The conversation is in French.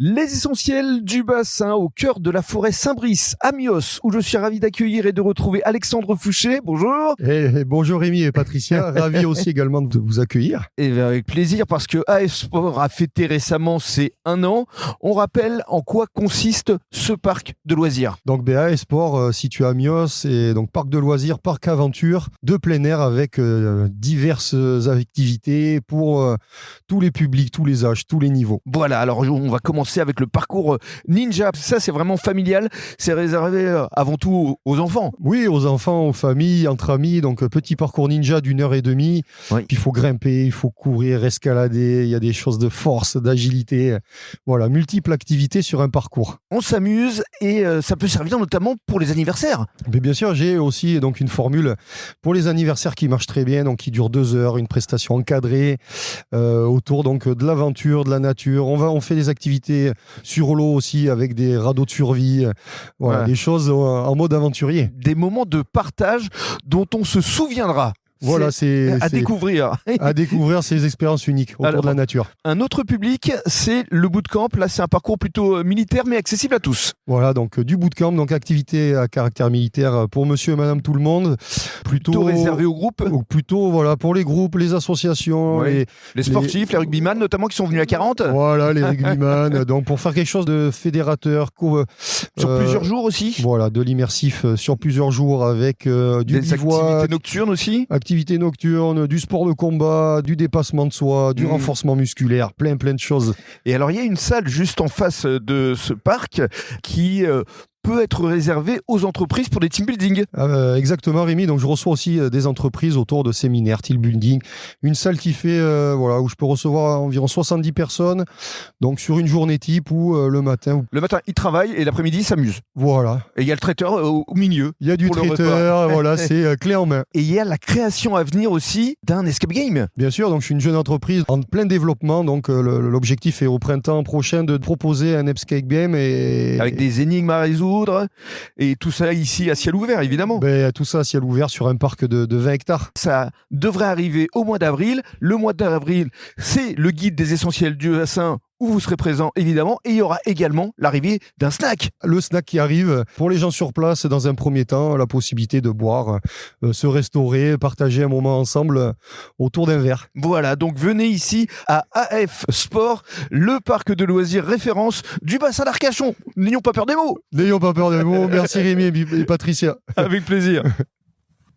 Les essentiels du bassin au cœur de la forêt Saint-Brice, à Mios, où je suis ravi d'accueillir et de retrouver Alexandre Fouché. Bonjour. Bonjour Rémi et Patricia, ravi aussi également de vous accueillir. Et avec plaisir parce que AF Sport a fêté récemment ses 1 an. On rappelle en quoi consiste ce parc de loisirs. Donc AF Sport situé à Mios et donc parc de loisirs, parc aventure de plein air avec diverses activités pour tous les publics, tous les âges, tous les niveaux. Voilà, alors on va commencer avec le parcours ninja. Ça, c'est vraiment familial. C'est réservé avant tout aux enfants. Oui, aux enfants, aux familles, entre amis. Donc, petit parcours ninja d'1h30. Oui. Il faut grimper, il faut courir, escalader. Il y a des choses de force, d'agilité. Voilà, multiples activités sur un parcours. On s'amuse et ça peut servir notamment pour les anniversaires. Mais bien sûr, j'ai aussi donc une formule pour les anniversaires qui marche très bien, donc qui dure 2 heures, une prestation encadrée autour donc de l'aventure, de la nature. On fait des activités sur l'eau aussi avec des radeaux de survie, voilà, des choses en mode aventurier. Des moments de partage dont on se souviendra. Voilà, c'est découvrir. À découvrir ces expériences uniques autour de la nature. Un autre public, c'est le bootcamp. Là, c'est un parcours plutôt militaire, mais accessible à tous. Voilà, donc du bootcamp, donc activité à caractère militaire pour monsieur et madame tout le monde. Plutôt réservé aux groupes. Ou plutôt, voilà, pour les groupes, les associations. Oui. Les sportifs, les rugbyman notamment, qui sont venus à 40. Voilà, les rugbyman. Donc pour faire quelque chose de fédérateur. Sur plusieurs jours aussi. Voilà, de l'immersif sur plusieurs jours avec du des bivouac. Activités nocturnes aussi. Activités nocturnes, du sport de combat, du dépassement de soi, du renforcement musculaire, plein de choses. Et alors, il y a une salle juste en face de ce parc qui peut être réservé aux entreprises pour des team building. Exactement, Rémi. Donc je reçois aussi des entreprises autour de séminaires, team building. Une salle qui fait où je peux recevoir environ 70 personnes. Donc sur une journée type ou le matin. Le matin, ils travaillent et l'après-midi, ils s'amusent. Voilà. Et il y a le traiteur au milieu. Il y a du traiteur, voilà, c'est clé en main. Et il y a la création à venir aussi d'un escape game. Bien sûr, donc je suis une jeune entreprise en plein développement. Donc l'objectif est au printemps prochain de proposer un escape game avec des énigmes à résoudre. Et tout ça ici à ciel ouvert, évidemment. Tout ça à ciel ouvert sur un parc de 20 hectares. Ça devrait arriver au mois d'avril. Le mois d'avril, c'est le guide des essentiels du bassin où vous serez présent, évidemment. Et il y aura également l'arrivée d'un snack. Le snack qui arrive pour les gens sur place, dans un premier temps, la possibilité de boire, se restaurer, partager un moment ensemble autour d'un verre. Voilà, donc venez ici à AF Sport, le parc de loisirs référence du bassin d'Arcachon. N'ayons pas peur des mots. N'ayons pas peur des mots. Merci Rémi et Patricia. Avec plaisir.